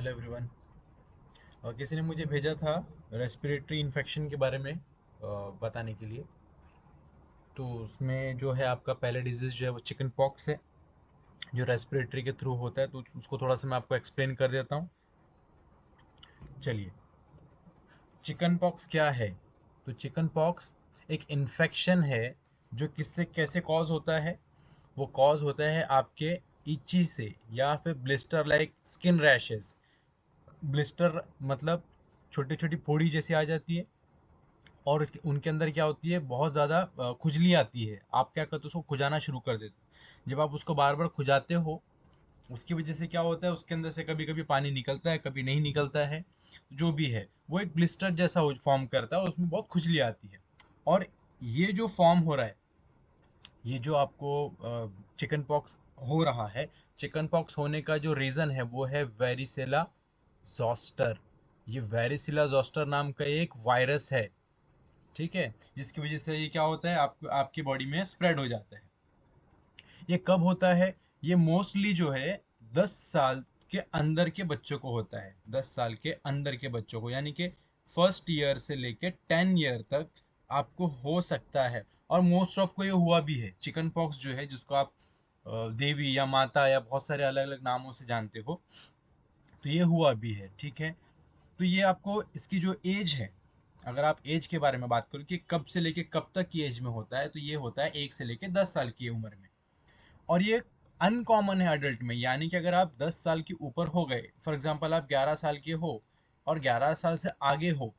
Hello everyone. किसी ने मुझे भेजा था रेस्पिरेटरी इन्फेक्शन के बारे में बताने के लिए। तो उसमें जो है आपका पहला डिजीज़ जो है वो चिकन पॉक्स है, जो रेस्पिरेटरी के थ्रू होता है। तो उसको थोड़ा सा मैं आपको एक्सप्लेन कर देता हूँ। चलिए, चिकन पॉक्स क्या है? तो चिकन पॉक्स एक इन्फेक्शन है जो किससे कैसे कॉज होता है। वो कॉज होता है आपके इची से या फिर blister like skin rashes. Blister मतलब छोटी छोटी फोड़ी जैसी आ जाती है, और उनके अंदर क्या होती है, बहुत ज़्यादा खुजली आती है। आप क्या करते हो, उसको खुजाना शुरू कर देते हो। जब आप उसको बार बार खुजाते हो, उसकी वजह से क्या होता है, उसके अंदर से कभी कभी पानी निकलता है, कभी नहीं निकलता है। जो भी है वो एक ब्लिस्टर जैसा फॉर्म करता है और उसमें बहुत खुजली आती है। और ये जो फॉर्म हो रहा है, ये जो आपको चिकन पॉक्स हो रहा है, चिकन पॉक्स होने का जो रीज़न है वो है वेरिसेला जोस्टर। ये वेरिसिला जोस्टर नाम का एक वायरस है, ठीक है, जिसकी वजह से ये क्या होता है, आपकी बॉडी में स्प्रेड हो जाता है। ये कब होता है? ये मोस्टली जो है 10 साल के अंदर के बच्चों को होता है। 10 साल के अंदर के बच्चों को, यानी कि फर्स्ट ईयर से लेके 10 ईयर तक आपको हो सकता है। और मोस्ट ऑफ को ये हुआ भी है। चिकन पॉक्स जो है, जिसको आप देवी या माता या बहुत सारे अलग अलग नामों से जानते हो, तो ये हुआ भी है, ठीक है। तो ये आपको इसकी जो एज है, अगर आप एज के बारे में बात करो कि कब से लेके कब तक की एज में होता है, तो ये होता है 1 से लेके 10 साल की उम्र में। और ये अनकॉमन है अडल्ट में, यानी कि अगर आप 10 साल के ऊपर हो गए, फॉर एग्जांपल आप 11 साल के हो और 11 साल से आगे हो,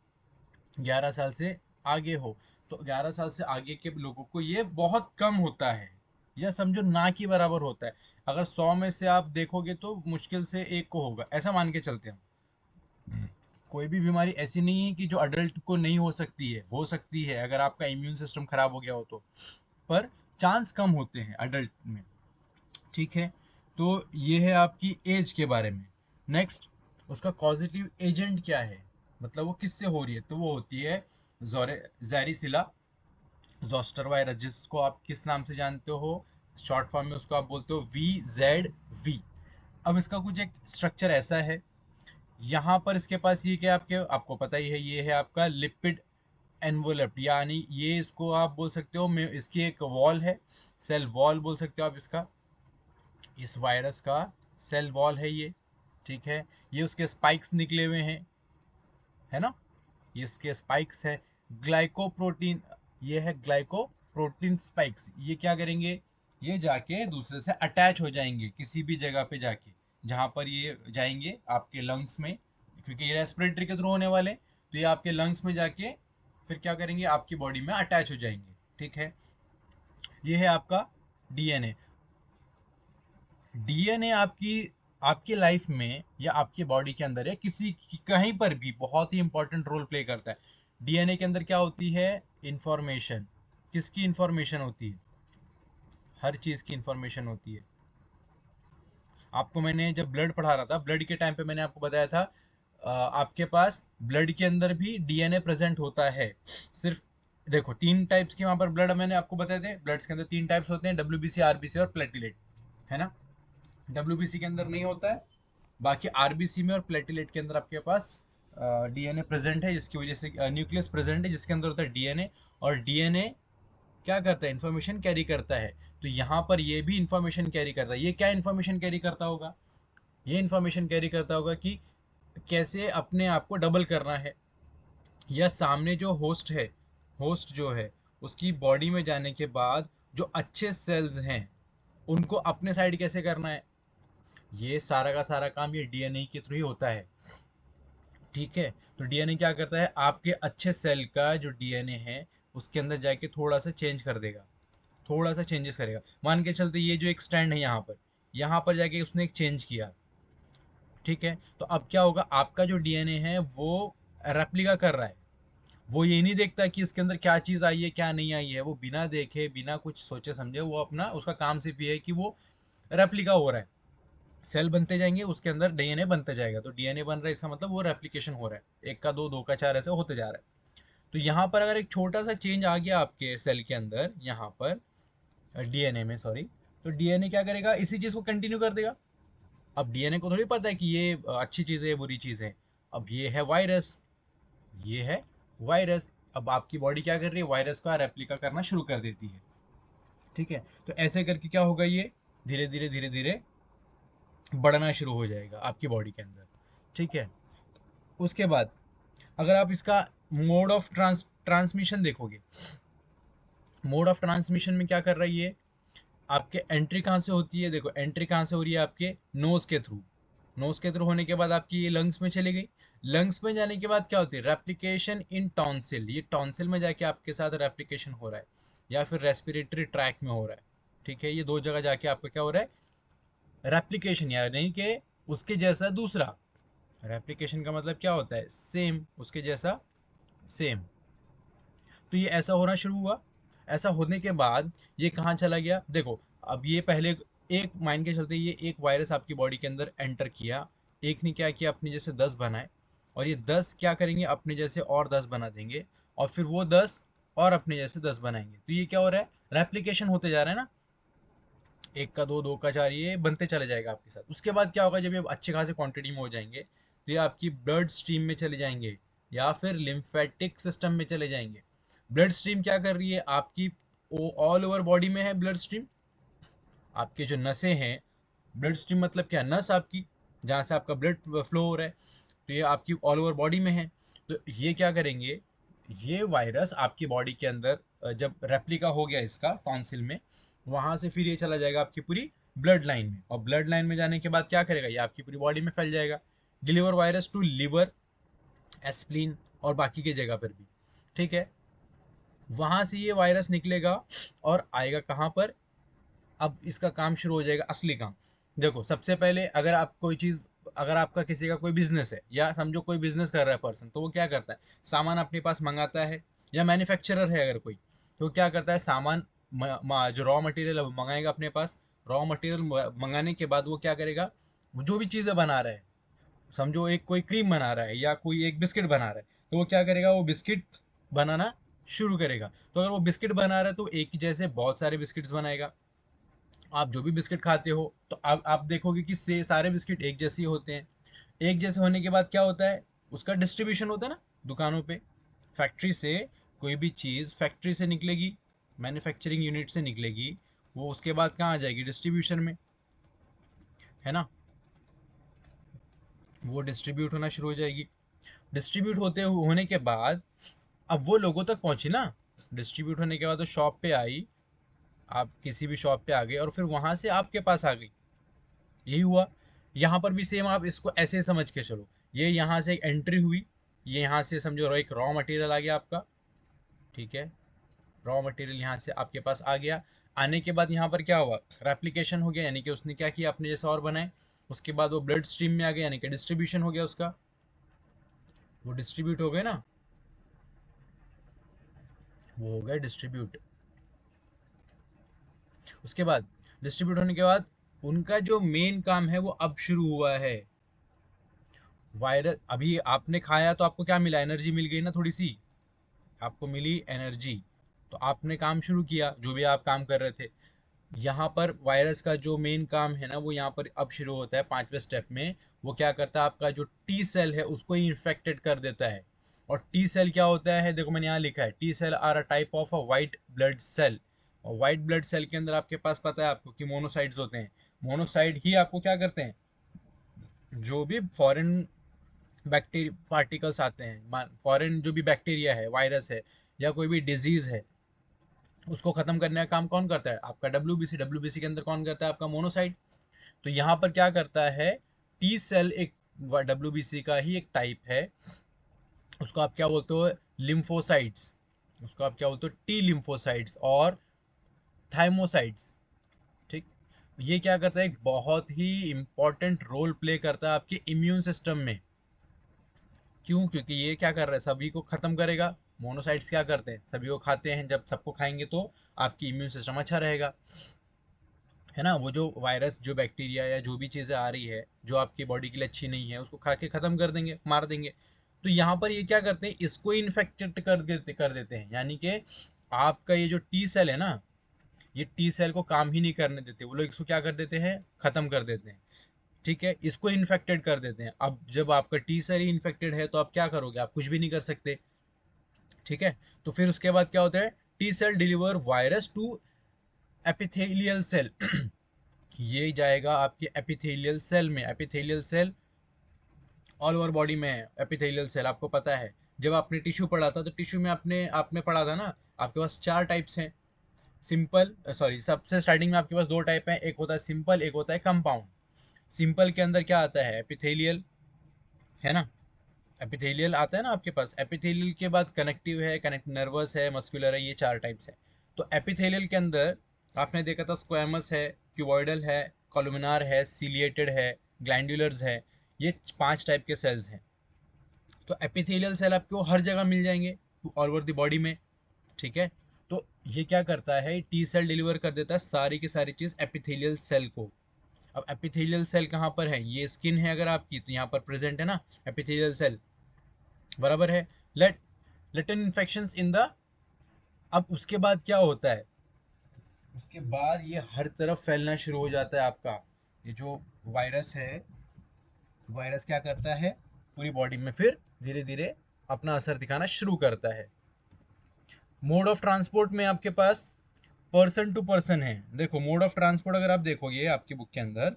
11 साल से आगे हो, तो 11 साल से आगे के लोगों को ये बहुत कम होता है, या समझो ना के बराबर होता है। अगर 100 में से आप देखोगे तो मुश्किल से एक को होगा, ऐसा मान के चलते हैं। कोई भी बीमारी ऐसी नहीं है कि जो अडल्ट को नहीं हो सकती है, हो सकती है अगर आपका इम्यून सिस्टम खराब हो गया हो तो। पर चांस कम होते हैं अडल्ट में, ठीक है। तो ये है आपकी एज के बारे में। नेक्स्ट, उसका कॉजेटिव एजेंट क्या है, मतलब वो किससे हो रही है, तो वो होती है जैरिसिला जोस्टर वायरस, जिसको आप किस नाम से जानते हो, शॉर्ट फॉर्म में उसको आप बोलते हो VZV। अब इसका कुछ एक स्ट्रक्चर ऐसा है, यहाँ पर इसके पास ये क्या, आपको पता ही है, ये है आपका लिपिड एनवोलप, यानी ये इसको आप बोल सकते हो, इसकी एक वॉल है, सेल वॉल बोल सकते हो आप इसका। इस वायरस का सेल वॉल है ये, ठीक है। ये उसके स्पाइक्स निकले हुए हैं, है ना, ये इसके स्पाइक्स है। ग्लाइकोप्रोटीन, ये है ग्लाइकोप्रोटीन स्पाइक्स। ये क्या करेंगे, ये जाके दूसरे से अटैच हो जाएंगे किसी भी जगह पे जाके, जहां पर ये जाएंगे आपके लंग्स में, क्योंकि ये रेस्पिरेटरी के थ्रू होने वाले, तो ये आपके लंग्स में जाके फिर क्या करेंगे, आपकी बॉडी में अटैच हो जाएंगे, ठीक है। ये है आपका डीएनए। डीएनए आपकी आपकी लाइफ में या आपकी बॉडी के अंदर या कहीं पर भी बहुत ही इंपॉर्टेंट रोल प्ले करता है। डीएनए के अंदर क्या होती है, इंफॉर्मेशन। किसकी इंफॉर्मेशन होती है? हर चीज की इंफॉर्मेशन होती है। आपको मैंने जब ब्लड पढ़ा रहा था, ब्लड के टाइम पे मैंने आपको बताया था, आपके पास ब्लड के अंदर भी डीएनए प्रेजेंट होता है। सिर्फ देखो, 3 टाइप्स के वहां पर ब्लड मैंने आपको बताए थे। ब्लड के अंदर 3 टाइप्स होते हैं, डब्ल्यूबीसी, आरबीसी और प्लेटिलेट, है ना। डब्ल्यूबीसी के अंदर नहीं होता है, बाकी आरबीसी में और प्लेटिलेट के अंदर आपके पास डीएनए प्रेजेंट है, जिसकी वजह से न्यूक्लियस प्रेजेंट है जिसके अंदर होता है डीएनए। और डीएनए क्या करता है, इन्फॉर्मेशन कैरी करता है। तो यहाँ पर ये भी इंफॉर्मेशन कैरी करता है। ये क्या इन्फॉर्मेशन कैरी करता होगा, ये इन्फॉर्मेशन कैरी करता होगा कि कैसे अपने आप को डबल करना है, या सामने जो होस्ट है, होस्ट जो है उसकी बॉडी में जाने के बाद जो अच्छे सेल्स हैं उनको अपने साइड कैसे करना है। ये सारा का सारा काम ये डीएनए के थ्रू ही होता है, ठीक है। तो डीएनए क्या करता है, आपके अच्छे सेल का जो डीएनए है उसके अंदर जाके थोड़ा सा चेंज कर देगा, थोड़ा सा चेंजेस करेगा। मान के चलते ये जो एक स्टैंड है यहाँ पर जाके उसने एक चेंज किया, ठीक है। तो अब क्या होगा, आपका जो डीएनए है वो रेप्लिका कर रहा है। वो ये नहीं देखता कि इसके अंदर क्या चीज आई है क्या नहीं आई है, वो बिना देखे बिना कुछ सोचे समझे वो अपना, उसका काम सिर्फ ये है कि वो रेप्लिका हो रहा है। सेल बनते जाएंगे, उसके अंदर डीएनए बनता जाएगा। तो डीएनए बन रहा है, इसका मतलब वो रेप्लिकेशन हो रहा है, एक का दो, दो का चार, ऐसे होते जा रहा है। तो यहाँ पर अगर एक छोटा सा चेंज आ गया आपके सेल के अंदर, यहाँ पर डीएनए में, सॉरी, तो डीएनए क्या करेगा, इसी चीज को कंटिन्यू कर देगा। अब डीएनए को थोड़ी पता है कि ये अच्छी चीज़ है, ये बुरी चीज़ है। अब ये है वायरस, ये है वायरस। अब आपकी बॉडी क्या कर रही है, वायरस का रेप्लिका करना शुरू कर देती है। ठीक है, तो ऐसे करके क्या होगा, ये धीरे धीरे धीरे धीरे बढ़ना शुरू हो जाएगा आपकी बॉडी के अंदर। ठीक है, उसके बाद अगर आप इसका मोड ऑफ ट्रांसमिशन देखोगे, मोड ऑफ ट्रांसमिशन में क्या कर रही है, आपके एंट्री कहाँ से होती है, देखो एंट्री कहाँ से हो रही है, आपके नोज के थ्रू। नोज के थ्रू होने के बाद आपकी ये लंग्स में चली गई। लंग्स में जाने के बाद क्या होती है, रेप्लिकेशन इन टॉन्सिल। ये टॉन्सिल में जाके आपके साथ रेप्लिकेशन हो रहा है, या फिर रेस्पिरेटरी ट्रैक में हो रहा है। ठीक है, ये दो जगह जाके आपका क्या हो रहा है, रेप्लिकेशन, यानी कि उसके जैसा दूसरा। रेप्लिकेशन का मतलब क्या होता है, सेम, उसके जैसा सेम। तो ये ऐसा होना शुरू हुआ। ऐसा होने के बाद ये कहाँ चला गया, देखो अब ये पहले एक मान के चलते, ये एक वायरस आपकी बॉडी के अंदर एंटर किया। एक ने क्या किया, अपने जैसे 10 बनाए, और ये 10 क्या करेंगे, अपने जैसे और 10 बना देंगे, और फिर वो 10 और अपने जैसे 10 बनाएंगे। तो ये क्या हो रहा है, रेप्लिकेशन होते जा रहा है ना, एक का दो, दो का चार, ये बनते चले जाएगा आपके साथ। उसके बाद क्या होगा, जब ये अच्छे खासे क्वांटिटी में हो जाएंगे, तो ये आपकी ब्लड स्ट्रीम में चले जाएंगे, या फिर लिम्फेटिक सिस्टम में चले जाएंगे। ब्लड स्ट्रीम क्या कर रही है आपकी, ऑल ओवर बॉडी में है ब्लड स्ट्रीम। आपके जो नसें हैं, ब्लड स्ट्रीम मतलब क्या, नस आपकी, जहाँ से आपका ब्लड फ्लो हो रहा है, तो ये आपकी ऑल ओवर बॉडी में है। तो ये क्या करेंगे, ये वायरस आपकी बॉडी के अंदर जब रेप्लिका हो गया इसका टॉन्सिल में, वहां से फिर ये चला जाएगा आपकी पूरी ब्लड लाइन में, और ब्लड लाइन में जाने के बाद क्या करेगा, ये आपकी पूरी बॉडी में फैल जाएगा। डिलीवर वायरस टू लिवर, एस्प्लीन और बाकी की जगह पर भी। ठीक है, वहां से ये वायरस निकलेगा और आएगा कहाँ पर, अब इसका काम शुरू हो जाएगा, असली काम। देखो सबसे पहले, अगर आप कोई चीज, अगर आपका किसी का कोई बिजनेस है, या समझो कोई बिजनेस कर रहा है पर्सन, तो वो क्या करता है, सामान अपने पास मंगाता है, या मैन्युफैक्चरर है अगर कोई, तो क्या करता है, सामान जो रॉ मटेरियल है वो मंगाएगा अपने पास। रॉ मटेरियल मंगाने के बाद वो क्या करेगा, वो जो भी चीजें बना रहा है, समझो एक कोई क्रीम बना रहा है, या कोई एक बिस्किट बना रहा है, तो वो क्या करेगा, वो बिस्किट बनाना शुरू करेगा। तो अगर वो बिस्किट बना रहा है, तो एक ही जैसे बहुत सारे बिस्किट्स बनाएगा। आप जो भी बिस्किट खाते हो, तो आप देखोगे कि से सारे बिस्किट एक जैसे ही होते हैं। एक जैसे होने के बाद क्या होता है, उसका डिस्ट्रीब्यूशन होता है ना दुकानों पे। फैक्ट्री से कोई भी चीज़ फैक्ट्री से निकलेगी, मैन्युफैक्चरिंग यूनिट से निकलेगी, वो उसके बाद कहाँ आ जाएगी, डिस्ट्रीब्यूशन में, है ना। वो डिस्ट्रीब्यूट होना शुरू हो जाएगी। डिस्ट्रीब्यूट होने के बाद अब वो लोगों तक पहुंची ना। डिस्ट्रीब्यूट होने के बाद वो शॉप पे आई, आप किसी भी शॉप पे आ गए, और फिर वहां से आपके पास आ गई। यही हुआ। यहाँ पर भी सेम, आप इसको ऐसे समझ के चलो, ये यहाँ से एक एंट्री हुई, ये यहाँ से समझो एक रॉ मटेरियल आ गया आपका। ठीक है, रॉ मटेरियल यहाँ से आपके पास आ गया। आने के बाद यहाँ पर क्या हुआ, रेप्लिकेशन हो गया, यानी कि उसने क्या किया, अपने जैसे और बनाए। उसके बाद वो ब्लड स्ट्रीम में आ गया, यानी कि डिस्ट्रीब्यूशन हो गया उसका, वो डिस्ट्रीब्यूट हो गए ना, वो हो गया डिस्ट्रीब्यूट। उसके बाद डिस्ट्रीब्यूट होने के बाद उनका जो मेन काम है वो अब शुरू हुआ है। वायरस, अभी आपने खाया तो आपको क्या मिला, एनर्जी मिल गई ना थोड़ी सी, आपको मिली एनर्जी। तो आपने काम शुरू किया, जो भी आप काम कर रहे थे। यहाँ पर वायरस का जो मेन काम है ना, वो यहाँ पर अब शुरू होता है 5वें स्टेप में। वो क्या करता है, आपका जो टी सेल है उसको ही इन्फेक्टेड कर देता है। और टी सेल क्या होता है, देखो मैंने यहाँ लिखा है, T cell are a type of a white blood cell. और वाइट ब्लड सेल के अंदर आपके पास पता है आपको कि मोनोसाइट्स होते हैं। मोनोसाइट ही आपको क्या करते हैं, जो भी फॉरेन बैक्टीरिया पार्टिकल्स आते हैं, फॉरेन जो भी बैक्टीरिया है, वायरस है, या कोई भी डिजीज है, उसको खत्म करने का काम कौन करता है, आपका डब्ल्यूबीसी। डब्ल्यूबीसी के अंदर कौन करता है, आपका मोनोसाइट। तो यहाँ पर क्या करता है, टी सेल एक डब्ल्यूबीसी का ही एक टाइप है। उसको आप क्या बोलते हो, लिम्फोसाइट्स। उसको आप क्या बोलते हो, टी लिम्फोसाइट्स और थाइमोसाइट्स। ठीक, ये क्या करता है, एक बहुत ही इंपॉर्टेंट रोल प्ले करता है आपके इम्यून सिस्टम में। क्यों, क्योंकि ये क्या कर रहा है, सभी को खत्म करेगा। मोनोसाइट्स क्या करते हैं, सभी को खाते हैं, जब सबको खाएंगे तो आपकी इम्यून सिस्टम अच्छा रहेगा, है ना। वो जो वायरस, जो बैक्टीरिया या जो भी चीजें आ रही है जो आपकी बॉडी के लिए अच्छी नहीं है, उसको खा के खत्म कर देंगे, मार देंगे। तो यहाँ पर ये क्या करते हैं, इसको इन्फेक्टेड कर देते हैं, यानी कि आपका ये जो टी सेल है ना, ये टी सेल को काम ही नहीं करने देते, वो लोग इसको क्या कर देते हैं, खत्म कर देते हैं। ठीक है, इसको इन्फेक्टेड कर देते हैं। अब जब आपका टी सेल ही इन्फेक्टेड है तो आप क्या करोगे, आप कुछ भी नहीं कर सकते। ठीक है, तो फिर उसके बाद क्या होता है, T cell deliver virus to epithelial cell. ये जाएगा आपके एपिथेलियल सेल में। Epithelial cell all over body में है। एपिथेलियल सेल आपको पता है, जब आपने टिश्यू पढ़ा था तो टिश्यू में आपने पढ़ा था ना, आपके पास 4 टाइप्स हैं। सिंपल, सॉरी, सबसे स्टार्टिंग में आपके पास 2 टाइप हैं, एक होता है सिंपल, एक होता है कंपाउंड। सिंपल के अंदर क्या आता है, एपिथेलियल, है ना, एपिथेलियल आता है ना आपके पास। एपिथेलियल के बाद कनेक्टिव है, कनेक्ट नर्वस है, मस्कुलर है, ये 4 टाइप्स है। तो एपिथेलियल के अंदर आपने देखा था स्क्वेमस है, क्यूबॉइडल है, कॉलुमिनार है, सीलिएटेड है, ग्लैंडुलर्स है, ये 5 टाइप के सेल्स हैं। तो एपिथेलियल सेल आपको हर जगह मिल जाएंगे ऑल ओवर द बॉडी में। ठीक है, तो ये क्या करता है, टी सेल डिलीवर कर देता है सारी की सारी चीज एपिथेलियल सेल को। अब एपिथेलियल सेल कहाँ पर है, ये स्किन है अगर आपकी तो यहाँ पर प्रेजेंट है ना एपिथेलियल सेल, बराबर है। Let latent infections in the, अब उसके बाद क्या होता है, उसके बाद ये हर तरफ फैलना शुरू हो जाता है आपका। ये जो वायरस है, वायरस क्या करता है, पूरी बॉडी में फिर धीरे धीरे अपना असर दिखाना शुरू करता है। मोड ऑफ ट्रांसपोर्ट में आपके पास पर्सन टू पर्सन है। देखो मोड ऑफ ट्रांसपोर्ट अगर आप देखोगे आपकी बुक के अंदर,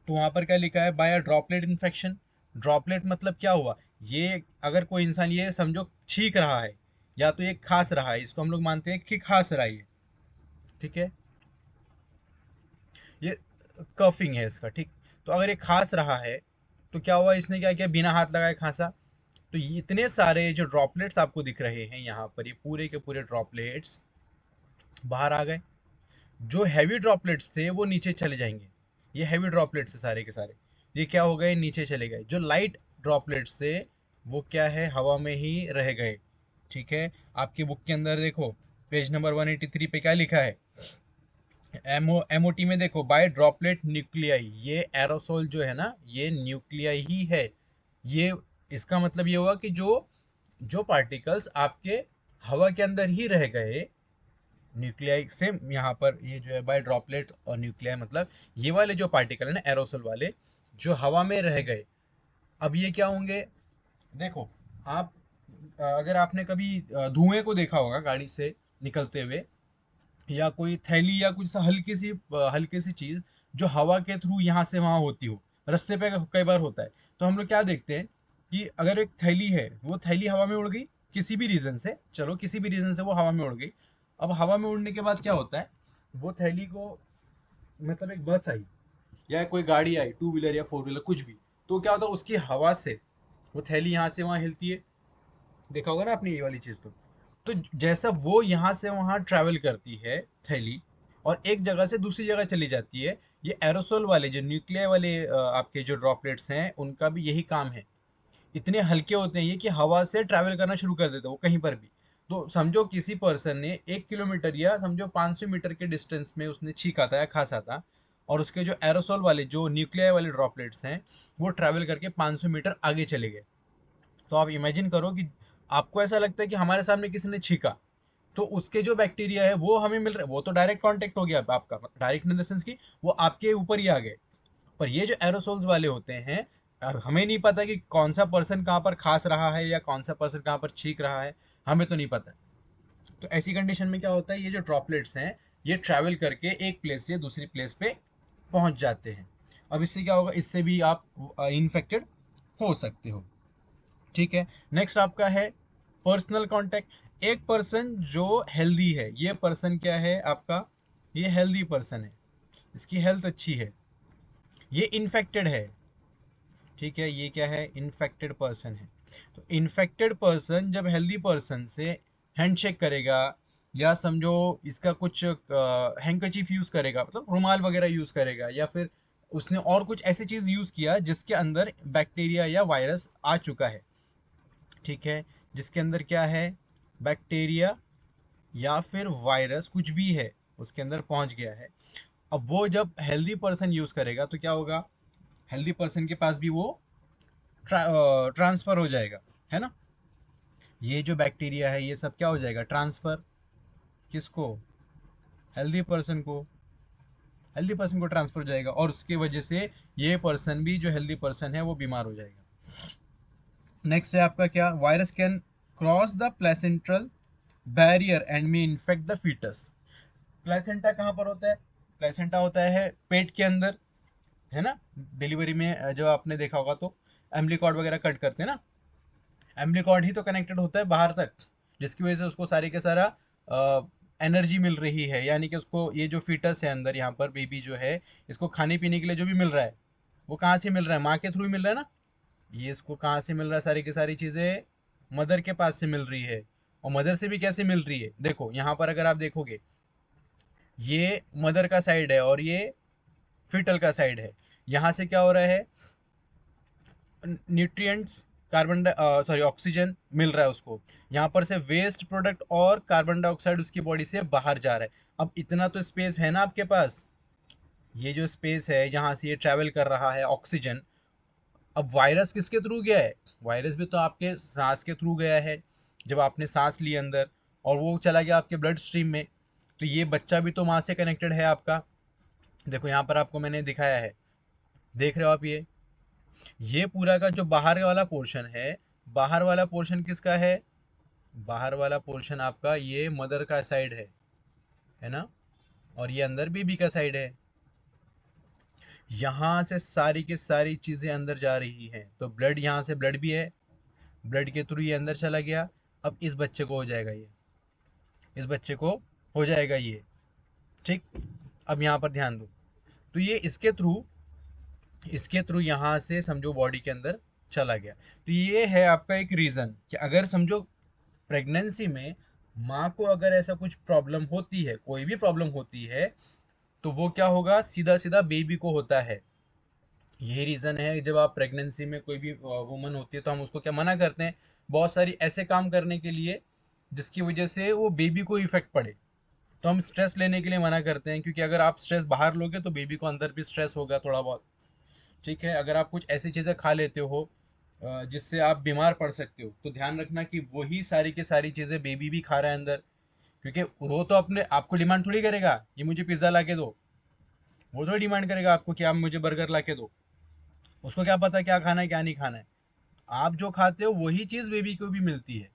तो वहां पर क्या लिखा है, बाय ड्रॉपलेट इन्फेक्शन। ड्रॉपलेट मतलब क्या हुआ, ये अगर कोई इंसान ये समझो छींक रहा है या तो ये खांस रहा है, इसको हम लोग मानते हैं कि खांस रहा है, ठीक है, ये कफिंग है इसका, ठीक। तो अगर ये खांस रहा है तो क्या हुआ, इसने क्या किया, बिना हाथ लगाए खांसा। तो ये इतने सारे जो ड्रॉपलेट्स आपको दिख रहे हैं यहाँ पर, ये पूरे के पूरे ड्रॉपलेट्स बाहर आ गए। जो हैवी ड्रॉपलेट्स थे वो नीचे चले जाएंगे। ये हैवी ड्रॉपलेट्स थे सारे के सारे, ये क्या हो गए, नीचे चले गए। जो लाइट ड्रॉपलेट्स थे वो क्या है, हवा में ही रह गए। ठीक है, आपकी बुक के अंदर देखो पेज नंबर 183 पे क्या लिखा है, एमओटी में देखो, बाय ड्रॉपलेट न्यूक्लियाई। ये एरोसोल जो है ना, ये न्यूक्लियाई ही है। ये इसका मतलब ये हुआ कि जो जो पार्टिकल्स आपके हवा के अंदर ही रह गए, न्यूक्लियाई से यहाँ पर ये जो है बाय ड्रॉपलेट और न्यूक्लियाई मतलब ये वाले जो पार्टिकल है ना एरोसोल वाले, जो हवा में रह गए, अब ये क्या होंगे, देखो आप अगर आपने कभी धुएं को देखा होगा गाड़ी से निकलते हुए, या कोई थैली या कुछ हल्की सी चीज जो हवा के थ्रू यहाँ से वहां होती हो, रास्ते पे कई बार होता है। तो हम लोग क्या देखते हैं कि अगर एक थैली है, वो थैली हवा में उड़ गई किसी भी रीजन से, चलो किसी भी रीजन से वो हवा में उड़ गई। अब हवा में उड़ने के बाद क्या होता है, वो थैली को, मतलब एक बस आई या कोई गाड़ी आई, 2 व्हीलर या 4 व्हीलर कुछ भी, तो क्या होता है उसकी हवा से वो थैली यहाँ से वहां हिलती है। देखा होगा ना आपने ये वाली चीज तो जैसा वो यहाँ से वहां ट्रैवल करती है थैली, और एक जगह से दूसरी जगह चली जाती है, ये एरोसोल वाले जो न्यूक्लियर वाले आपके जो ड्रॉपलेट्स हैं उनका भी यही काम है। इतने हल्के होते हैं ये कि हवा से ट्रैवल करना शुरू कर देते हैं वो कहीं पर भी। तो समझो किसी पर्सन ने 1 किलोमीटर या समझो 500 मीटर के डिस्टेंस में उसने छींका था या खांसा था, और उसके जो एरोसोल वाले जो न्यूक्लियर वाले ड्रॉपलेट्स हैं वो ट्रैवल करके 500 मीटर आगे चले गए। तो आप इमेजिन करो कि आपको ऐसा लगता है कि हमारे सामने किसी ने छींका, तो उसके जो बैक्टीरिया है वो हमें मिल रहे हैं, वो तो डायरेक्ट कांटेक्ट हो गया आपका, डायरेक्ट इन द सेंस की वो आपके ऊपर ही आ गए। पर ये जो एरोसोल्स वाले होते हैं, हमें नहीं पता कि कौन सा पर्सन कहाँ पर खांस रहा है या कौन सा पर्सन कहाँ पर छींक रहा है, हमें तो नहीं पता। तो ऐसी कंडीशन में क्या होता है, ये जो ड्रॉपलेट्स हैं ये ट्रैवल करके एक प्लेस से दूसरी प्लेस पे पहुंच जाते हैं। अब इससे क्या होगा, इससे भी आप इन्फेक्टेड हो सकते हो। ठीक है, नेक्स्ट आपका है पर्सनल कांटेक्ट। एक पर्सन जो हेल्दी है, ये पर्सन क्या है आपका, ये हेल्दी पर्सन है, इसकी हेल्थ अच्छी है, ये इन्फेक्टेड है। ठीक है, ये क्या है, इन्फेक्टेड पर्सन है। तो इन्फेक्टेड पर्सन जब हेल्दी पर्सन से हैंडशेक करेगा, या समझो इसका कुछ हैंकरचीफ यूज करेगा, मतलब रुमाल वगैरह यूज करेगा, या फिर उसने और कुछ ऐसी चीज यूज किया जिसके अंदर बैक्टीरिया या वायरस आ चुका है, ठीक है, जिसके अंदर क्या है, बैक्टीरिया या फिर वायरस कुछ भी है उसके अंदर पहुंच गया है। अब वो जब हेल्दी पर्सन यूज करेगा तो क्या होगा, हेल्दी पर्सन के पास भी वो ट्रांसफर हो जाएगा, है ना। ये जो बैक्टीरिया है ये सब क्या हो जाएगा, ट्रांसफर किसको, हेल्दी पर्सन को, हेल्दी पर्सन को ट्रांसफर हो जाएगा, और उसकी वजह से ये पर्सन भी, जो हेल्दी पर्सन है, वो बीमार हो जाएगा। नेक्स्ट है आपका क्या, virus can cross the placental barrier and may infect the foetus. Placenta कहाँ पर होता है? प्लेसेंटा होता है पेट के अंदर, है ना। डिलीवरी में जो आपने देखा होगा तो एम्बलिकॉर्ड वगैरह कट करते हैं ना, एम्बलिकॉर्ड ही तो कनेक्टेड होता है बाहर तक, जिसकी वजह से उसको सारी के सारा एनर्जी मिल रही है, यानी कि उसको ये जो फीटस है अंदर, यहाँ पर बेबी जो है, इसको खाने पीने के लिए जो भी मिल रहा है, वो कहाँ से मिल रहा है? माँ के थ्रू मिल रहा है ना। ये इसको कहाँ से मिल रहा है? सारी की सारी चीजें मदर के पास से मिल रही है। और मदर से भी कैसे मिल रही है? देखो यहाँ पर अगर आप देखोगे, ये मदर का साइड है और ये फीटल का साइड है। यहाँ से क्या हो रहा है? न्यूट्रिएंट्स, कार्बन सॉरी ऑक्सीजन मिल रहा है उसको, यहाँ पर से वेस्ट प्रोडक्ट और कार्बन डाइऑक्साइड उसकी बॉडी से बाहर जा रहा है। अब इतना तो स्पेस है ना आपके पास, ये जो स्पेस है जहाँ से ये ट्रैवल कर रहा है ऑक्सीजन। अब वायरस किसके थ्रू गया है? वायरस भी तो आपके सांस के थ्रू गया है, जब आपने सांस ली अंदर, और वो चला गया आपके ब्लड स्ट्रीम में। तो ये बच्चा भी तो माँ से कनेक्टेड है आपका। देखो यहाँ पर आपको मैंने दिखाया है, देख रहे हो आप? ये पूरा का जो बाहर वाला पोर्शन है, बाहर वाला पोर्शन किसका है? बाहर वाला पोर्शन आपका ये मदर का साइड है ना, और ये अंदर बेबी का साइड है। यहाँ से सारी की सारी चीजें अंदर जा रही हैं, तो ब्लड, यहाँ से ब्लड भी है, ब्लड के थ्रू ये अंदर चला गया। अब इस बच्चे को हो जाएगा ये, इस बच्चे को हो जाएगा ये, ठीक। अब यहाँ पर ध्यान दो, तो ये इसके थ्रू यहाँ से समझो बॉडी के अंदर चला गया। तो ये है आपका एक रीजन कि अगर समझो प्रेगनेंसी में माँ को अगर ऐसा कुछ प्रॉब्लम होती है, कोई भी प्रॉब्लम होती है, तो वो क्या होगा? सीधा सीधा बेबी को होता है। यही रीजन है, जब आप प्रेगनेंसी में कोई भी वुमन होती है तो हम उसको क्या मना करते हैं? बहुत सारी ऐसे काम करने के लिए जिसकी वजह से वो बेबी को इफेक्ट पड़े। तो हम स्ट्रेस लेने के लिए मना करते हैं, क्योंकि अगर आप स्ट्रेस बाहर लोगे तो बेबी को अंदर भी स्ट्रेस होगा थोड़ा बहुत, ठीक है। अगर आप कुछ ऐसी चीजें खा लेते हो जिससे आप बीमार पड़ सकते हो, तो ध्यान रखना कि वही सारी की सारी चीजें बेबी भी खा रहा है अंदर। क्योंकि वो तो अपने आपको डिमांड थोड़ी करेगा ये मुझे पिज्जा ला के दो, वो थोड़ी डिमांड करेगा आपको कि आप मुझे बर्गर ला के दो। उसको क्या पता क्या खाना है क्या नहीं खाना है। आप जो खाते हो वही चीज बेबी को भी मिलती है,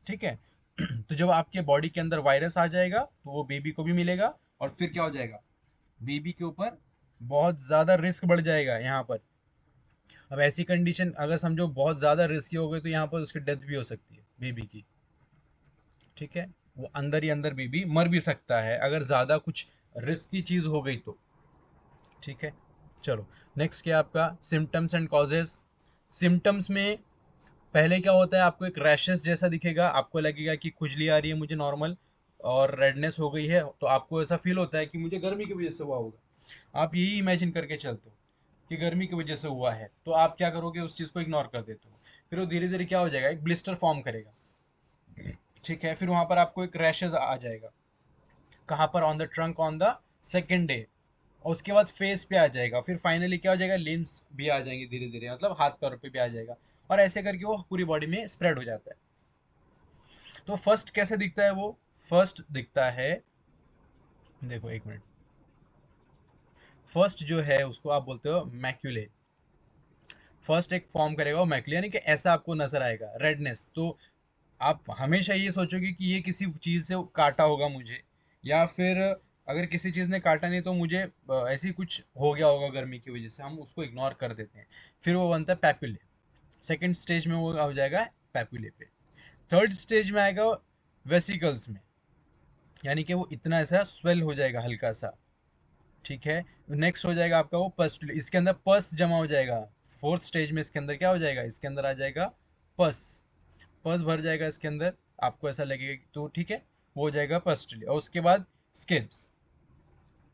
ठीक है। तो जब आपके बॉडी के अंदर वायरस आ जाएगा तो वो बेबी को भी मिलेगा, और फिर क्या हो जाएगा? बेबी के ऊपर बहुत ज्यादा रिस्क बढ़ जाएगा यहाँ पर। अब ऐसी कंडीशन अगर समझो बहुत ज्यादा रिस्की हो गई, तो यहाँ पर उसकी डेथ भी हो सकती है बेबी की, ठीक है। वो अंदर ही अंदर बेबी मर भी सकता है अगर ज्यादा कुछ रिस्की चीज हो गई तो, ठीक है। चलो, नेक्स्ट क्या आपका सिम्टम्स एंड कॉजेज। सिम्टम्स में पहले क्या होता है? आपको एक रैशेस जैसा दिखेगा, आपको लगेगा कि खुजली आ रही है मुझे नॉर्मल, और रेडनेस हो गई है, तो आपको ऐसा फील होता है कि मुझे गर्मी की वजह से हुआ होगा। आप यही इमेजिन करके चलते हो कि गर्मी की वजह से हुआ है, तो आप क्या करोगे? उस चीज को इग्नोर कर देते हो। फिर वो धीरे धीरे क्या हो जाएगा? एक ब्लिस्टर फॉर्म करेगा, ठीक है। फिर वहां पर आपको एक रैशेज आ जाएगा, कहाँ पर? On the trunk, on the second day. और उसके बाद फेस पे आ जाएगा, फिर फाइनली क्या हो जाएगा? लिम्स भी आ जाएंगे धीरे धीरे, मतलब हाथ पैरों पे भी आ जाएगा, और ऐसे करके वो पूरी बॉडी में स्प्रेड हो जाता है। तो फर्स्ट कैसे दिखता है वो? फर्स्ट दिखता है, देखो एक मिनट, फर्स्ट जो है उसको आप बोलते हो मैक्यूले। फर्स्ट एक फॉर्म करेगा वो मैक्यूले, यानी कि ऐसा आपको नजर आएगा रेडनेस। तो आप हमेशा ये सोचोगे कि ये किसी चीज से काटा होगा मुझे, या फिर अगर किसी चीज ने काटा नहीं तो मुझे ऐसी कुछ हो गया होगा गर्मी की वजह से, हम उसको इग्नोर कर देते हैं। फिर वो बनता है पैपुले। सेकेंड स्टेज में वो हो जाएगा पैपुले पे। थर्ड स्टेज में आएगा वेसिकल्स में, यानी कि वो इतना ऐसा स्वेल हो जाएगा हल्का सा, ठीक है। नेक्स्ट हो जाएगा आपका वो पस, इसके अंदर पस जमा हो जाएगा। फोर्थ स्टेज में इसके अंदर क्या हो जाएगा? इसके अंदर आ जाएगा पस, पस भर जाएगा इसके अंदर, आपको ऐसा लगेगा तो ठीक है, वो हो जाएगा पस्टुले। और उसके बाद स्केब्स,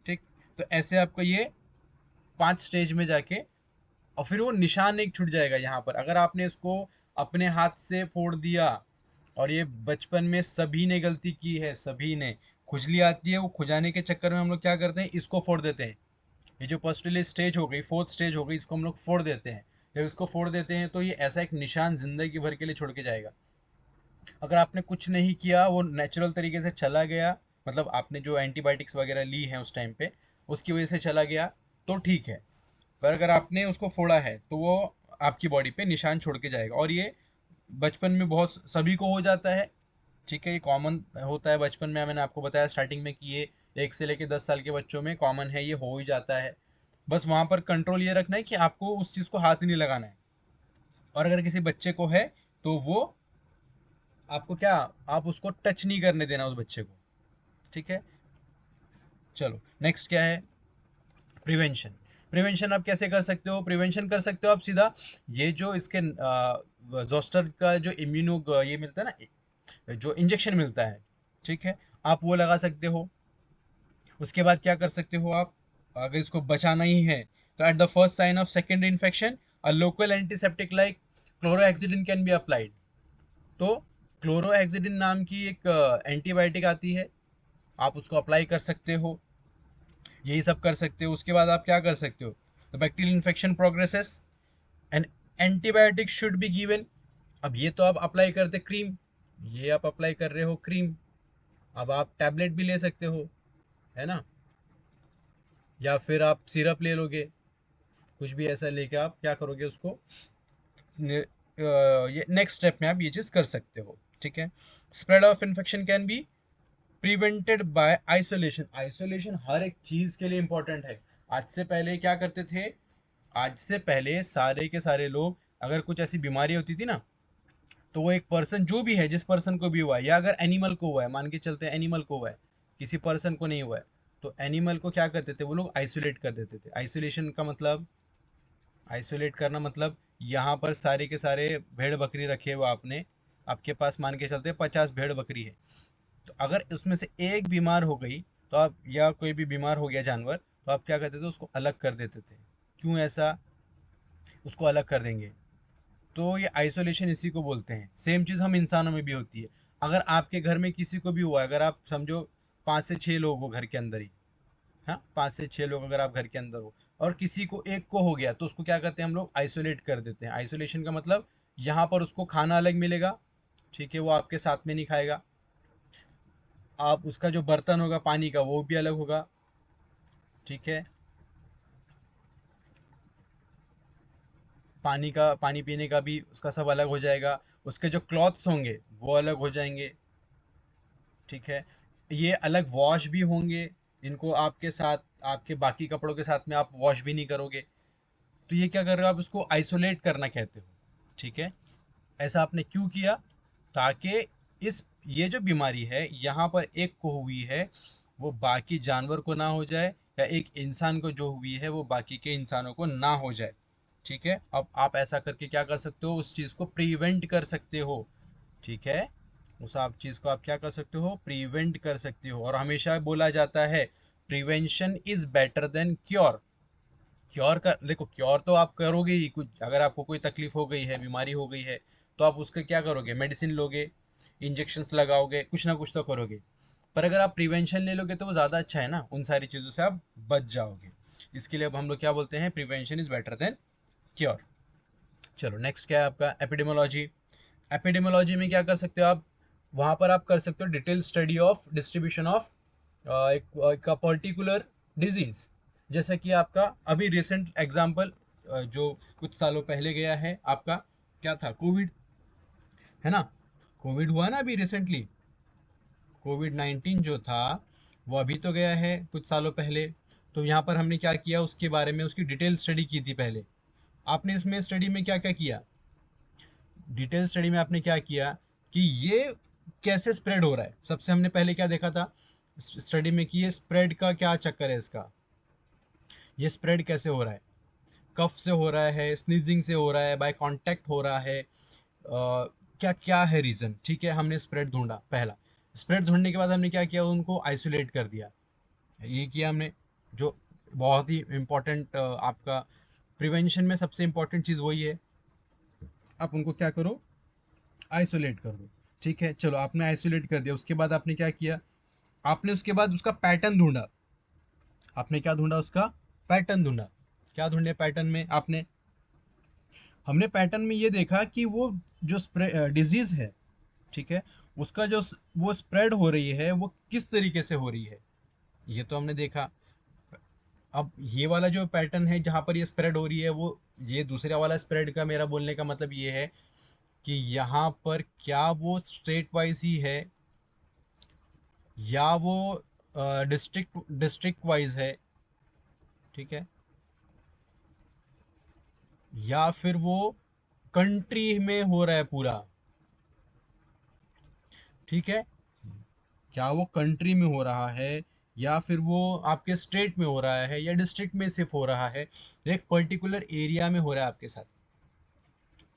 ठीक। तो ऐसे आपको ये 5 स्टेज में जाके, और फिर वो निशान एक छूट जाएगा यहाँ पर। अगर आपने इसको अपने हाथ से फोड़ दिया, और ये बचपन में सभी ने गलती की है, सभी ने, खुजली आती है, वो खुजाने के चक्कर में हम लोग क्या करते हैं? इसको फोड़ देते हैं। ये जो पस्टुले स्टेज हो गई, फोर्थ स्टेज हो गई, इसको हम लोग फोड़ देते हैं। जब इसको फोड़ देते हैं तो ये ऐसा एक निशान जिंदगी भर के लिए छोड़ के जाएगा। अगर आपने कुछ नहीं किया, वो नेचुरल तरीके से चला गया, मतलब आपने जो एंटीबायोटिक्स वगैरह ली है उस टाइम पे, उसकी वजह से चला गया तो ठीक है, पर अगर आपने उसको फोड़ा है तो वो आपकी बॉडी पे निशान छोड़ के जाएगा। और ये बचपन में बहुत सभी को हो जाता है, ठीक है, ये कॉमन होता है बचपन में। मैंने आपको बताया स्टार्टिंग में कि ये 1 से लेकर 10 साल के बच्चों में कॉमन है, ये हो ही जाता है। बस वहां पर कंट्रोल ये रखना है कि आपको उस चीज को हाथ नहीं लगाना है। और अगर किसी बच्चे को है तो वो आपको क्या, आप उसको टच नहीं करने देना उस बच्चे को, ठीक है। चलो नेक्स्ट क्या है, प्रिवेंशन। प्रिवेंशन आप कैसे कर सकते हो? प्रिवेंशन कर सकते हो आप सीधा, ये जो इसके जोस्टर का जो इम्यूनो ये मिलता है ना, जो इंजेक्शन मिलता है, ठीक है, आप वो लगा सकते हो। उसके बाद क्या कर सकते हो आप, अगर इसको बचाना ही है तो at the first sign of secondary infection a local antiseptic like chlorhexidine can be applied. तो क्लोरोहेक्सिडिन नाम की एक एंटीबायोटिक आती है, आप उसको अप्लाई कर सकते हो, यही सब कर सकते हो। उसके बाद आप क्या कर सकते हो, the bacterial infection progresses and antibiotic should be given. अब ये तो आप अप्लाई करते क्रीम, ये आप अप्लाई कर रहे हो क्रीम, अब आप टैबलेट भी ले सकते हो, है ना, या फिर आप सिरप ले लोगे, कुछ भी ऐसा लेके आप क्या करोगे उसको, ये नेक्स्ट स्टेप में आप ये चीज कर सकते हो, ठीक है। Spread of infection can be prevented by isolation. Isolation हर एक चीज के लिए इंपॉर्टेंट है। आज से पहले क्या करते थे, आज से पहले सारे के सारे लोग, अगर कुछ ऐसी बीमारी होती थी ना, तो वो एक पर्सन जो भी है, जिस पर्सन को भी हुआ है, या अगर एनिमल को हुआ है, मान के चलते हैं एनिमल को हुआ है, किसी पर्सन को नहीं हुआ है, तो एनिमल को क्या करते थे वो लोग, आइसोलेट कर देते थे। आइसोलेशन का मतलब, आइसोलेट करना मतलब, यहाँ पर सारे के सारे भेड़ बकरी रखे हुए आपने, आपके पास मान के चलते 50 भेड़ बकरी है, तो अगर उसमें से एक बीमार हो गई, तो आप, या कोई भी बीमार हो गया जानवर, तो आप क्या करते थे, उसको अलग कर देते थे। क्यों ऐसा, उसको अलग कर देंगे, तो ये आइसोलेशन इसी को बोलते हैं। सेम चीज हम इंसानों में भी होती है। अगर आपके घर में किसी को भी हुआ, अगर आप समझो 5 से 6 लोग हो घर के अंदर ही, हाँ 5 से 6 लोग अगर आप घर के अंदर हो, और किसी को एक को हो गया, तो उसको क्या करते हैं हम लोग, आइसोलेट कर देते हैं। आइसोलेशन का मतलब, यहाँ पर उसको खाना अलग मिलेगा, ठीक है, वो आपके साथ में नहीं खाएगा, आप उसका जो बर्तन होगा पानी का वो भी अलग होगा, ठीक है, पानी का, पानी पीने का भी उसका सब अलग हो जाएगा, उसके जो क्लॉथ्स होंगे वो अलग हो जाएंगे, ठीक है, ये अलग वॉश भी होंगे, इनको आपके साथ, आपके बाकी कपड़ों के साथ में आप वॉश भी नहीं करोगे। तो ये क्या कर रहे हो आप, इसको आइसोलेट करना कहते हो, ठीक है। ऐसा आपने क्यों किया, ताकि इस, ये जो बीमारी है यहाँ पर एक को हुई है, वो बाकी जानवर को ना हो जाए, या एक इंसान को जो हुई है वो बाकी के इंसानों को ना हो जाए, ठीक है। अब आप ऐसा करके क्या कर सकते हो, उस चीज को प्रिवेंट कर सकते हो, ठीक है। उस आप चीज को आप क्या कर सकते हो, प्रिवेंट कर सकते हो। और हमेशा बोला जाता है, prevention is better than cure. Cure का देखो, क्योर तो आप करोगे ही, कुछ अगर आपको कोई तकलीफ हो गई है, बीमारी हो गई है, तो आप उसका क्या करोगे, मेडिसिन लोगे, इंजेक्शंस लगाओगे, कुछ ना कुछ तो करोगे। पर अगर आप प्रिवेंशन ले लोगे तो वो ज्यादा अच्छा है ना, उन सारी चीजों से आप बच जाओगे। इसके लिए अब हम लोग क्या बोलते हैं, prevention is better than cure. चलो नेक्स्ट क्या है आपका, एपिडेमोलॉजी। एपिडेमोलॉजी में क्या कर सकते हो आप, वहां पर आप कर सकते हो detail study of distribution of एक पर्टिकुलर डिजीज। जैसे कि आपका अभी रिसेंट एग्जांपल जो कुछ सालों पहले गया है आपका, क्या था, कोविड, है ना, कोविड हुआ ना अभी रिसेंटली, कोविड 19 जो था, वो अभी तो गया है कुछ सालों पहले। तो यहाँ पर हमने क्या किया, उसके बारे में उसकी डिटेल स्टडी की थी पहले। आपने इसमें स्टडी में क्या क्या किया, डिटेल स्टडी में आपने क्या किया कि ये कैसे स्प्रेड हो रहा है। सबसे हमने पहले क्या देखा था स्टडी में, कि ये स्प्रेड का क्या चक्कर है इसका, ये स्प्रेड कैसे हो रहा है, कफ से हो रहा है, स्नीजिंग से हो रहा है, बाय कांटेक्ट हो रहा है, क्या क्या है रीजन, ठीक है। हमने स्प्रेड ढूंढा पहला, स्प्रेड ढूंढने के बाद हमने क्या किया, उनको आइसोलेट कर दिया, ये किया हमने। जो बहुत ही इंपॉर्टेंट आपका प्रिवेंशन में सबसे इंपॉर्टेंट चीज वही है, आप उनको क्या करो, आइसोलेट कर दो, ठीक है। चलो आपने आइसोलेट कर दिया, उसके बाद आपने क्या किया, आपने उसके बाद उसका पैटर्न ढूंढा। आपने क्या ढूंढा, उसका पैटर्न ढूंढा। क्या ढूंढे पैटर्न में आपने, हमने पैटर्न में ये देखा कि वो जो डिजीज है, ठीक है, उसका जो वो स्प्रेड हो रही है वो किस तरीके से हो रही है, ये तो हमने देखा। अब ये वाला जो पैटर्न है जहां पर ये स्प्रेड हो रही है, वो ये दूसरा वाला स्प्रेड का मेरा बोलने का मतलब ये है कि यहाँ पर क्या वो स्टेट वाइज ही है या वो डिस्ट्रिक्ट डिस्ट्रिक्ट वाइज है, ठीक है, या फिर वो कंट्री में हो रहा है पूरा, ठीक है, क्या वो कंट्री में हो रहा है या फिर वो आपके स्टेट में हो रहा है या डिस्ट्रिक्ट में सिर्फ हो रहा है, एक पर्टिकुलर एरिया में हो रहा है आपके साथ,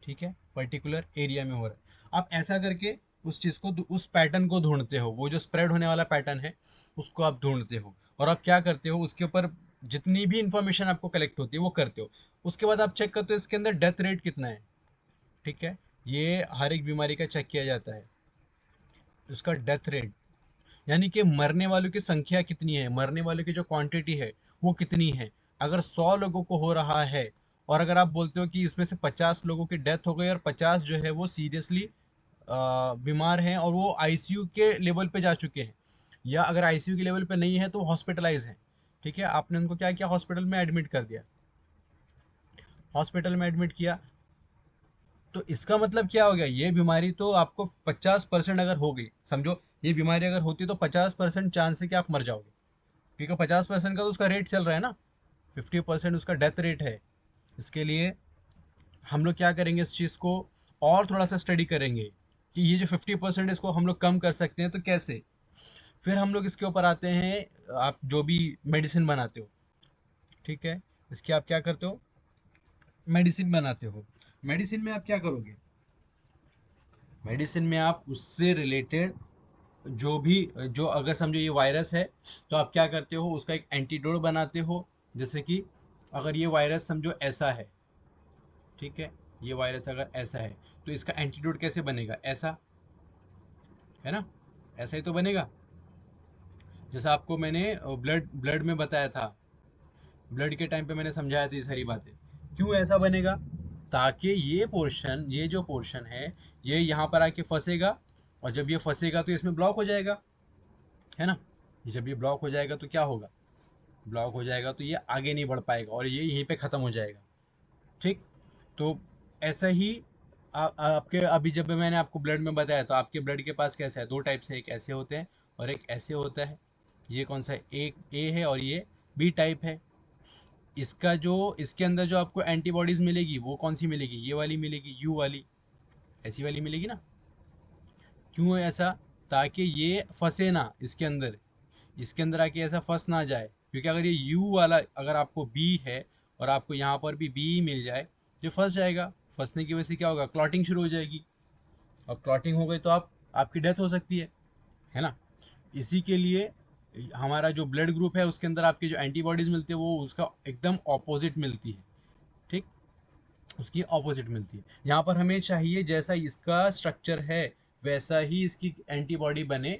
ठीक है, पर्टिकुलर एरिया में हो रहा है। आप ऐसा करके उस चीज को, उस पैटर्न को ढूंढते हो, वो जो स्प्रेड होने वाला पैटर्न है उसको आप ढूंढते हो, और आप क्या करते हो, उसके ऊपर जितनी भी इंफॉर्मेशन आपको कलेक्ट होती है वो करते हो। उसके बाद आप चेक करते हो इसके अंदर डेथ रेट कितना है, ठीक है, ये हर एक बीमारी का चेक किया जाता है, उसका डेथ रेट, यानी कि मरने वालों की संख्या कितनी है, मरने वालों की जो क्वांटिटी है वो कितनी है। अगर 100 लोगों को हो रहा है और अगर आप बोलते हो कि इसमें से 50 लोगों की डेथ हो गई और 50 जो है वो सीरियसली बीमार हैं और वो आईसीयू के लेवल पे जा चुके हैं, या अगर आईसीयू के लेवल पे नहीं है तो हॉस्पिटलाइज हैं, ठीक है, आपने उनको क्या किया, हॉस्पिटल में एडमिट कर दिया, हॉस्पिटल में एडमिट किया, तो इसका मतलब क्या हो गया, ये बीमारी तो आपको 50% अगर हो गई, समझो ये बीमारी अगर होती तो 50% चांस है कि आप मर जाओगे, क्योंकि 50% का तो उसका रेट चल रहा है ना, 50% उसका डेथ रेट है। इसके लिए हम लोग क्या करेंगे, इस चीज़ को और थोड़ा सा स्टडी करेंगे कि ये जो 50% इसको हम लोग कम कर सकते हैं तो कैसे। फिर हम लोग इसके ऊपर आते हैं, आप जो भी मेडिसिन बनाते हो, ठीक है, इसके आप क्या करते हो, मेडिसिन बनाते हो, मेडिसिन में आप क्या करोगे, मेडिसिन में आप उससे रिलेटेड जो भी, जो अगर समझो ये वायरस है तो आप क्या करते हो, उसका एक एंटीडोट बनाते हो। जैसे कि अगर ये वायरस समझो ऐसा है, ठीक है, ये वायरस अगर ऐसा है तो इसका एंटीडोट कैसे बनेगा, ऐसा है ना, ऐसा ही तो बनेगा। जैसा आपको मैंने ब्लड ब्लड में बताया था, ब्लड के टाइम पे मैंने समझाया थी सारी बातें, क्यों ऐसा बनेगा, ताकि ये पोर्शन, ये जो पोर्शन है ये यहाँ पर आके फंसेगा, और जब ये फंसेगा तो इसमें ब्लॉक हो जाएगा, है ना, जब ये ब्लॉक हो जाएगा तो क्या होगा, ब्लॉक हो जाएगा तो ये आगे नहीं बढ़ पाएगा और ये यहीं पे ख़त्म हो जाएगा, ठीक। तो ऐसा ही आपके अभी जब मैंने आपको ब्लड में बताया तो आपके ब्लड के पास कैसा है, दो टाइप से, एक ऐसे होते हैं और एक ऐसे होता है। ये कौन सा है, एक ए है और ये बी टाइप है। इसका जो, इसके अंदर जो आपको एंटीबॉडीज मिलेगी वो कौन सी मिलेगी, ये वाली मिलेगी, यू वाली, ऐसी वाली मिलेगी ना। क्यों है ऐसा, ताकि ये फंसे ना इसके अंदर, इसके अंदर आके ऐसा फंस ना जाए, क्योंकि अगर ये यू वाला अगर आपको बी है और आपको यहाँ पर भी बी मिल जाए तो फंस जाएगा, फंसने की वजह से क्या होगा, क्लॉटिंग शुरू हो जाएगी, और क्लॉटिंग हो गई तो आपकी डेथ हो सकती है ना। इसी के लिए हमारा जो ब्लड ग्रुप है उसके अंदर आपकी जो एंटीबॉडीज मिलती है वो उसका एकदम ऑपोजिट मिलती है, ठीक, उसकी ऑपोजिट मिलती है। यहाँ पर हमें चाहिए जैसा इसका स्ट्रक्चर है वैसा ही इसकी एंटीबॉडी बने,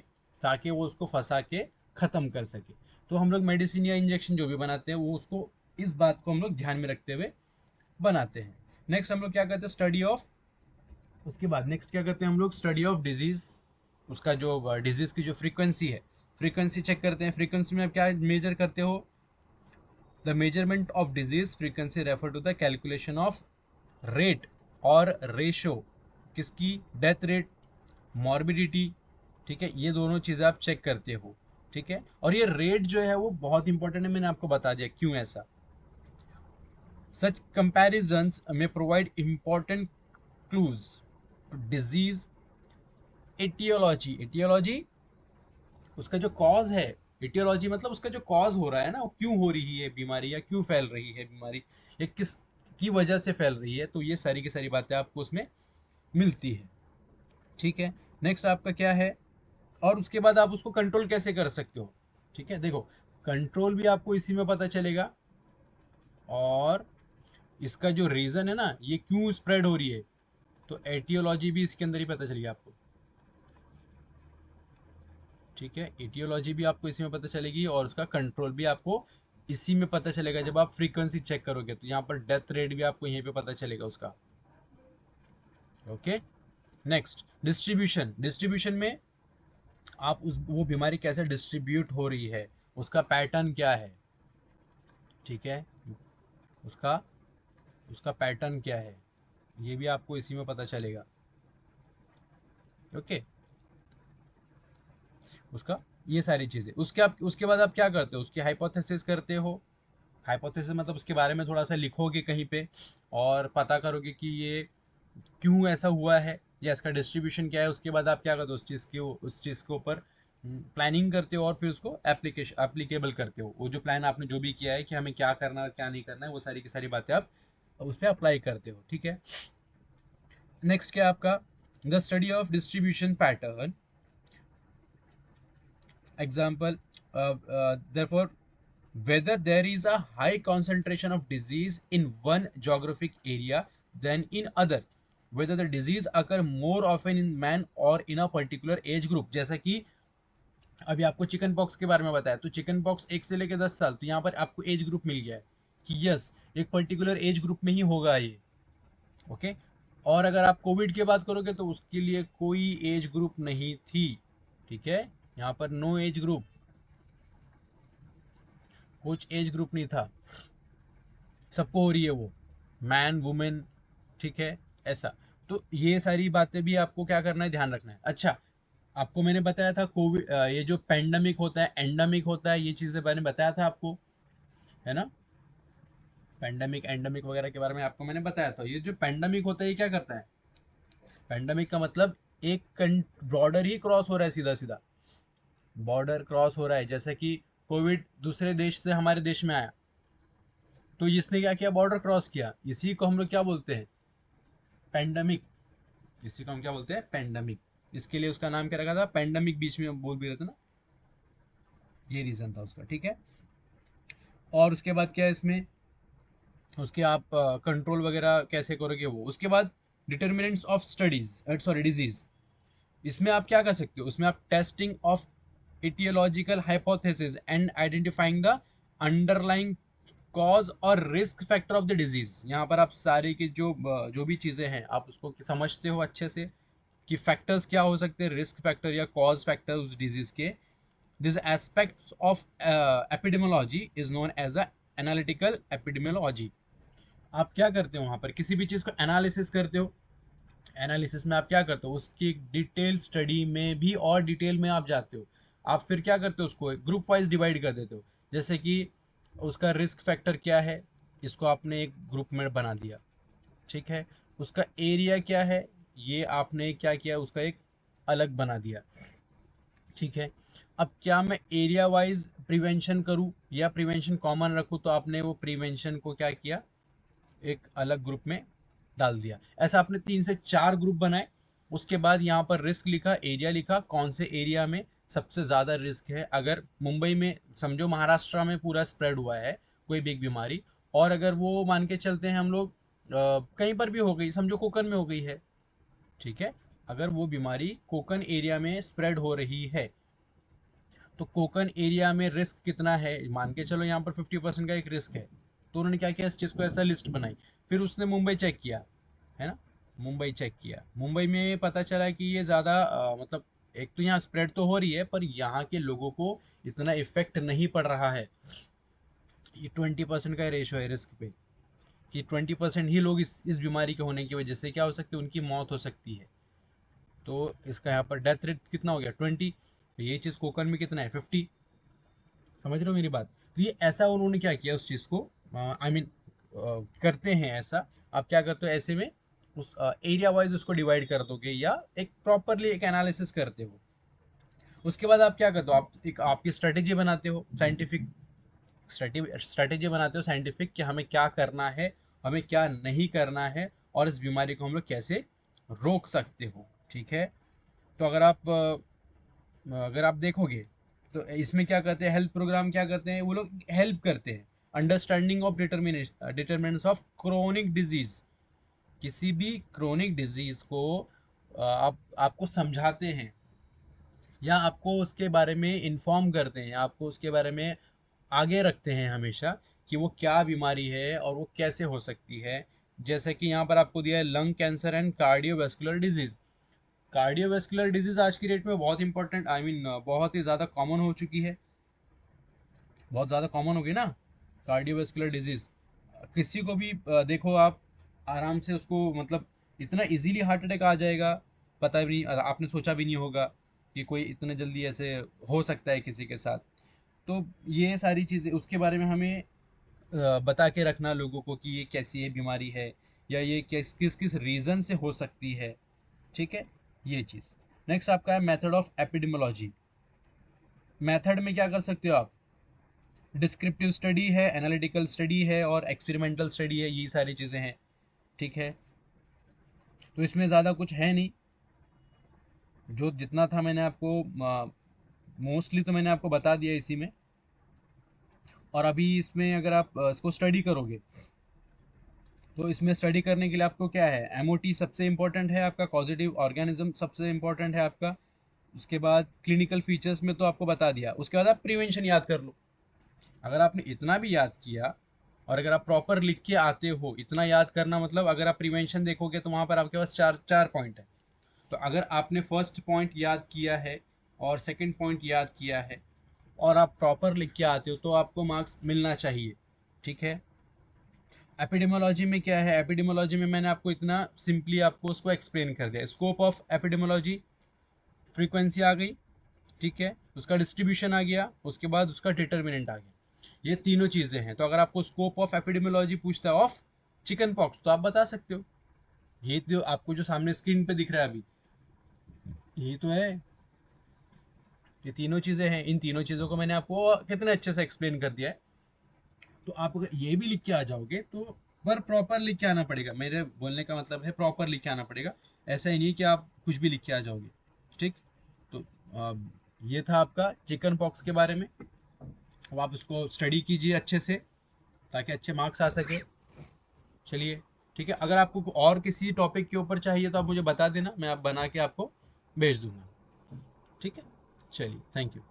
ताकि वो उसको फंसा के ख़त्म कर सके। तो हम लोग मेडिसिन या इंजेक्शन जो भी बनाते हैं वो उसको, इस बात को हम लोग ध्यान में रखते हुए बनाते हैं। नेक्स्ट हम लोग क्या करते हैं, स्टडी ऑफ, उसके बाद नेक्स्ट क्या करते हैं हम लोग, स्टडी ऑफ डिजीज, उसका जो डिजीज की जो फ्रीक्वेंसी है, फ्रीक्वेंसी चेक करते हैं। फ्रीक्वेंसी में आप क्या मेजर करते हो, the measurement of disease frequency refer to the calculation of rate और रेशो, किसकी, डेथ रेट, मॉर्बिडिटी, ठीक है, ये दोनों चीज़ें आप चेक करते हो, ठीक है। और ये रेट जो है वो बहुत इंपॉर्टेंट है, मैंने आपको बता दिया क्यों ऐसा। सच कंपैरिजंस में provide important clues to disease aetiology, aetiology उसका जो कॉज है, एटियोलॉजी मतलब उसका जो कॉज हो रहा है ना, क्यों हो रही है बीमारी या क्यों फैल रही है बीमारी या किस की वजह से फैल रही है, तो ये सारी की सारी बातें आपको उसमें मिलती है, ठीक है। नेक्स्ट आपका क्या है, और उसके बाद आप उसको कंट्रोल कैसे कर सकते हो, ठीक है, देखो कंट्रोल भी आपको इसी में पता चलेगा, और इसका जो रीजन है ना, ये क्यों स्प्रेड हो रही है, तो एटियोलॉजी भी इसके अंदर ही पता चलेगी आपको, ठीक है, एटियोलॉजी भी आपको इसी में पता चलेगी और उसका कंट्रोल भी आपको इसी में पता चलेगा। जब आप फ्रीक्वेंसी चेक करोगे तो यहाँ पर डेथ रेट भी आपको यहीं पे पता चलेगा उसका, ओके। नेक्स्ट डिस्ट्रीब्यूशन, डिस्ट्रीब्यूशन में आप उस वो बीमारी कैसे डिस्ट्रीब्यूट हो रही है, उसका पैटर्न क्या है, ठीक है, उसका उसका पैटर्न क्या है ये भी आपको इसी में पता चलेगा। ओके, उसका ये सारी चीजें, उसके बाद आप क्या करते हो, उसकी हाइपोथेसिस करते हो। हाइपोथेसिस मतलब उसके बारे में थोड़ा सा लिखोगे कहीं पे और पता करोगे कि ये क्यों ऐसा हुआ है या इसका डिस्ट्रीब्यूशन क्या है। उसके बाद आप क्या करते हो, उस चीज के ऊपर प्लानिंग करते हो और फिर उसको एप्लीकेबल करते हो। वो जो प्लान आपने जो भी किया है कि हमें क्या करना है क्या नहीं करना है, वो सारी की सारी बातें आप उस पर अप्लाई करते हो। ठीक है, नेक्स्ट क्या आपका, the study of distribution pattern example, therefore whether there is a high concentration of disease in one geographic area than in other, whether the disease occur more often in man or in a particular age group। जैसा कि अभी आपको chicken pox के बारे में बताया, तो chicken pox 1 से लेकर 10 साल, तो यहाँ पर आपको एज ग्रुप मिल गया है कि यस एक पर्टिकुलर एज ग्रुप में ही होगा ये। ओके, और अगर आप कोविड की बात करोगे तो उसके लिए कोई एज ग्रुप नहीं थी। ठीक है, यहाँ पर नो एज ग्रुप, कुछ एज ग्रुप नहीं था, सबको हो रही है वो, मैन वुमेन। ठीक है, ऐसा। तो ये सारी बातें भी आपको क्या करना है, ध्यान रखना है। अच्छा, आपको मैंने बताया था कोविड, ये जो पेंडेमिक होता है एंडेमिक होता है, ये चीजें मैंने बताया था आपको, है ना। पेंडेमिक एंडेमिक वगैरह के बारे में आपको मैंने बताया था। ये जो पेंडेमिक होता है ये क्या करता है, पेंडेमिक का मतलब एक बॉर्डर ही क्रॉस हो रहा है, सीधा सीधा बॉर्डर क्रॉस हो रहा है। जैसे कि कोविड दूसरे देश से हमारे देश में आया, तो इसने क्या किया, बॉर्डर क्रॉस किया, इसी को हम लोग क्या बोलते हैं, पेंडेमिक। इसी को हम क्या बोलते हैं, पेंडेमिक। इसके लिए उसका नाम क्या रखा था, पेंडेमिक, बीच में बोल भी रहे थे ना, ये रीजन था उसका। ठीक है, और उसके बाद क्या है इसमें, उसके आप कंट्रोल वगैरह कैसे करोगे वो। उसके बाद determinants of studies, sorry disease, इसमें आप क्या कर सकते हो, उसमें आप testing of aetiological hypothesis and identifying the underlying cause और risk factor of the disease. यहाँ पर आप सारी की जो भी चीजें हैं आप उसको समझते हो अच्छे से कि फैक्टर्स क्या हो सकते हैं, रिस्क फैक्टर या कॉज फैक्टर उस डिजीज के। This aspect of epidemiology is known as a analytical epidemiology. आप क्या करते हो वहां पर, किसी भी चीज को एनालिसिस करते हो। एनालिसिस में आप क्या करते हो, उसकी डिटेल स्टडी में भी और डिटेल में आप जाते हो। आप फिर क्या करते हो, उसको ग्रुप वाइज डिवाइड कर देते हो। जैसे कि उसका रिस्क फैक्टर क्या है, इसको आपने एक ग्रुप में बना दिया। ठीक है, उसका एरिया क्या है, ये आपने क्या किया, उसका एक अलग बना दिया। ठीक है, अब क्या मैं एरिया वाइज प्रिवेंशन करूं या प्रिवेंशन कॉमन रखूं, तो आपने वो प्रिवेंशन को क्या किया, एक अलग ग्रुप में डाल दिया। ऐसा आपने 3 से 4 ग्रुप बनाए। उसके बाद यहाँ पर रिस्क लिखा, एरिया लिखा, कौन से एरिया में सबसे ज्यादा रिस्क है। अगर मुंबई में समझो, महाराष्ट्र में पूरा स्प्रेड हुआ है कोई भी एक बीमारी, और अगर वो मान के चलते हैं हम लोग कहीं पर भी हो गई, समझो कोकन में हो गई है। ठीक है, अगर वो बीमारी कोकन एरिया में स्प्रेड हो रही है, तो कोकन एरिया में रिस्क कितना है, मान के चलो यहाँ पर 50% का एक रिस्क है। तो उन्होंने क्या किया, इस चीज को ऐसा लिस्ट बनाई। फिर उसने मुंबई चेक किया, है ना, मुंबई चेक किया, मुंबई में पता चला कि ये ज्यादा मतलब एक तो यहाँ स्प्रेड तो हो रही है पर यहाँ के लोगों को इतना इफेक्ट नहीं पड़ रहा है। ये 20% का रेशियो है रिस्क पे, कि 20% ही लोग इस बीमारी के होने की वजह से क्या हो सकती है, उनकी मौत हो सकती है। तो इसका यहाँ पर डेथ रेट कितना हो गया, 20। तो ये चीज कोकन में कितना है, 50। समझ रहे हो मेरी बात। तो ये ऐसा उन्होंने क्या किया उस चीज को, आई मीन करते हैं ऐसा। आप क्या करते हो ऐसे में, उस एरिया वाइज उसको डिवाइड कर दोगे या एक प्रॉपरली एक एनालिसिस करते हो। उसके बाद आप क्या करते हो, आप एक आपकी स्ट्रेटेजी बनाते हो, साइंटिफिक स्ट्रेटेजी बनाते हो साइंटिफिक, कि हमें क्या करना है, हमें क्या नहीं करना है, और इस बीमारी को हम लोग कैसे रोक सकते हो। ठीक है, तो अगर आप देखोगे तो इसमें क्या करते हैं, हेल्थ प्रोग्राम क्या करते हैं, वो लोग हेल्प करते हैं understanding of determinants of chronic disease. किसी भी क्रोनिक डिजीज को आप आपको समझाते हैं या आपको उसके बारे में इन्फॉर्म करते हैं, या आपको उसके बारे में आगे रखते हैं हमेशा, कि वो क्या बीमारी है और वो कैसे हो सकती है। जैसे कि यहाँ पर आपको दिया है lung cancer and cardiovascular disease. Cardiovascular disease आज की डेट में बहुत इंपॉर्टेंट, आई मीन बहुत ही ज्यादा कॉमन हो चुकी है, बहुत ज्यादा कॉमन हो गई ना। कार्डियोवास्कुलर डिजीज किसी को भी देखो आप आराम से उसको मतलब इतना इजीली हार्ट अटैक आ जाएगा, पता भी नहीं, आपने सोचा भी नहीं होगा कि कोई इतने जल्दी ऐसे हो सकता है किसी के साथ। तो ये सारी चीज़ें उसके बारे में हमें बता के रखना लोगों को कि ये कैसी ये बीमारी है या ये किस किस किस रीज़न से हो सकती है। ठीक है, ये चीज़। नेक्स्ट आपका है मेथड ऑफ एपिडेमोलॉजी। मेथड में क्या कर सकते हो आप, डिस्क्रिप्टिव स्टडी है, एनालिटिकल स्टडी है और एक्सपेरिमेंटल स्टडी है, ये सारी चीज़ें हैं। ठीक है, तो इसमें ज़्यादा कुछ है नहीं, जो जितना था मैंने आपको मोस्टली तो मैंने आपको बता दिया इसी में। और अभी इसमें अगर आप इसको स्टडी करोगे तो इसमें स्टडी करने के लिए आपको क्या है, एमओटी सबसे इंपॉर्टेंट है आपका, पॉजिटिव ऑर्गेनिज्म सबसे इंपॉर्टेंट है आपका। उसके बाद क्लिनिकल फीचर्स में तो आपको बता दिया, उसके बाद आप प्रिवेंशन याद कर लो। अगर आपने इतना भी याद किया और अगर आप प्रॉपर लिख के आते हो, इतना याद करना मतलब अगर आप प्रिवेंशन देखोगे तो वहां पर आपके पास चार चार पॉइंट है। तो अगर आपने फर्स्ट पॉइंट याद किया है और सेकंड पॉइंट याद किया है और आप प्रॉपर लिख के आते हो तो आपको मार्क्स मिलना चाहिए। ठीक है, एपिडेमोलॉजी में क्या है, एपिडेमोलॉजी में मैंने आपको इतना सिंपली आपको उसको एक्सप्लेन कर दिया। स्कोप ऑफ एपिडेमोलॉजी, फ्रीक्वेंसी आ गई, ठीक है, उसका डिस्ट्रीब्यूशन आ गया, उसके बाद उसका डिटर्मिनेंट आ गया, ये तीनों चीजें हैं। तो अगर आपको स्कोप ऑफ एपिडेमोलॉजी पूछता है ऑफ चिकन पॉक्स तो आप बता सकते हो। ये तो आपको जो सामने स्क्रीन पे दिख रहा है अभी, यही तो है, ये तीनों चीजें हैं। इन तीनों चीजों को मैंने आपको कितने अच्छे से एक्सप्लेन कर दिया है। तो आप अगर ये भी लिख के आ जाओगे तो, पर प्रॉपर लिख के आना पड़ेगा, मेरे बोलने का मतलब है प्रॉपर लिख के आना पड़ेगा। ऐसा ही नहीं कि आप कुछ भी लिख के आ जाओगे। ठीक, तो ये था आपका चिकन पॉक्स के बारे में। अब आप इसको स्टडी कीजिए अच्छे से ताकि अच्छे मार्क्स आ सके। चलिए, ठीक है, अगर आपको और किसी टॉपिक के ऊपर चाहिए तो आप मुझे बता देना, मैं आप बना के आपको भेज दूंगा। ठीक है, चलिए, थैंक यू।